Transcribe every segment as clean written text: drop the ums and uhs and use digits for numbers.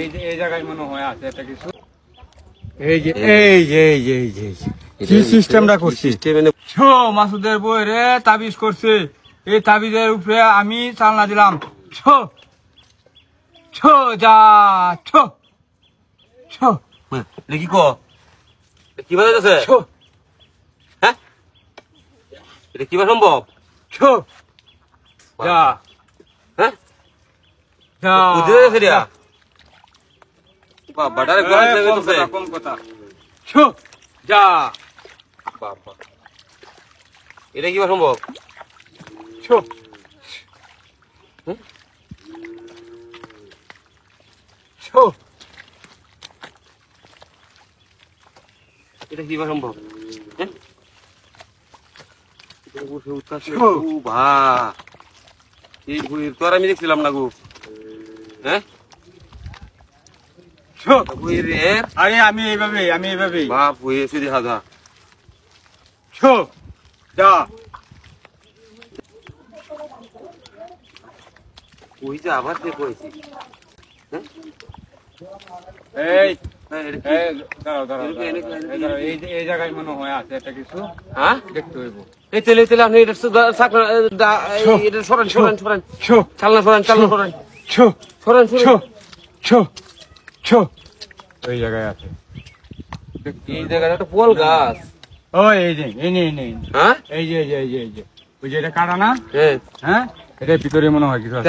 এই জায়গায় মনে হয় আছে একটা কিছু। কি সিস্টেমটা করছি মাসুদের বই রে তাবিজ করছে। এই তাবিজের উপরে আমি চালনা দিলাম। কি কি বাজাইতেছে? হ্যাঁ এটা কিবা সম্ভব? হ্যাঁ বাবাটারে কম কথা। এটা কিবা সম্ভব? এটা কিবা সম্ভব? এই বইয়ের তো আর আমি দেখছিলাম না গো। হ্যাঁ আরে আমি এইভাবে বাপ হয়েছে দেখা যা ওই যে আবার করেছি। এই জায়গায় মনে হয় আছে একটা কিছু। হ্যাঁ দেখতে হইব। এই তেলে তেলে আপনি এটা সরান সরান সরান চালনা সরান চালনা সরান সরান ওই জায়গায় আছে। এই জায়গাটা একটা পোল গাছ। ও এই যে হ্যাঁ এই যে ওই যে এটা কাটা না? হ্যাঁ এটার ভিতরে মনে হয় কিছু আছে।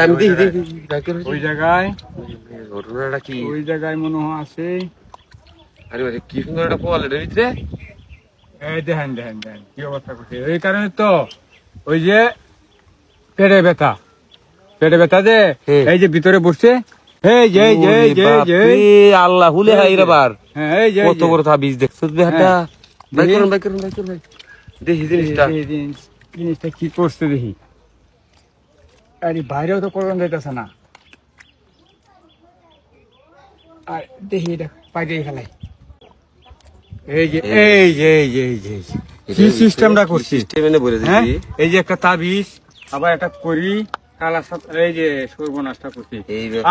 ওই জায়গায় ঘটনাটা কি? ওই জায়গায় মনে হয় আছে। আরে ভাই কি সুন্দর একটা পোল এটার ভিতরে। এই দেখেন কি অবস্থা করছে। এই কারণে তো ওই যে পেটে ব্যথা যে এই যে ভিতরে বসছে। আল্লাহ হুলে হাই রে বার কত বড় তাবিজ দেখছো বেটা? ভাই দেখি জিনিসটা কি করছে দেখি। আরে বাইরেও তো করণ যাইতেছে না। আর দেখি এটা পাইতে খেলাই। কি সিস্টেমটা করছি। এই যে একটা তাবিজ আবার একটা করি কালা এই যে সর্বনাশটা করছি।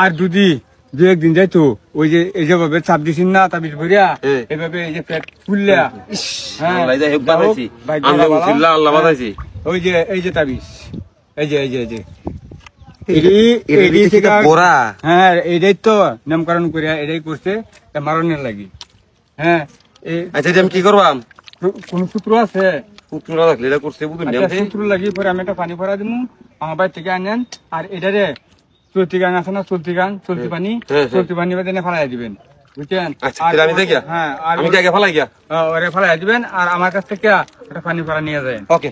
আর দু একদিন যাইতো ওই যে এই যেভাবে চাপ দিছি না তাবিজ ভরিয়া এইভাবে এই যে পেট ফুললা ওই যে এই যে তাবিজ এই যে হ্যাঁ এটাই তো নামকরণ করিয়া এটাই করছে মারণের লাগি। হ্যাঁ আচ্ছা আমি কি করবাম? কোন সূত্র আছে? সূত্র লাগলে এটা করছে সূত্র লাগি পরে আমি একটা পানি ভরা দিব আমার বাড়ি থেকে আনেন। আর এটারে চলতি গান আছে না? চলতি পানি বেঁধে ফেলাই দিবেন বুঝছেন? হ্যাঁ আমি ফালাই গিয়া ওরে ফেলাই দিবেন আর আমার কাছ থেকে একটা পানি ভরা নিয়ে যায়। ওকে।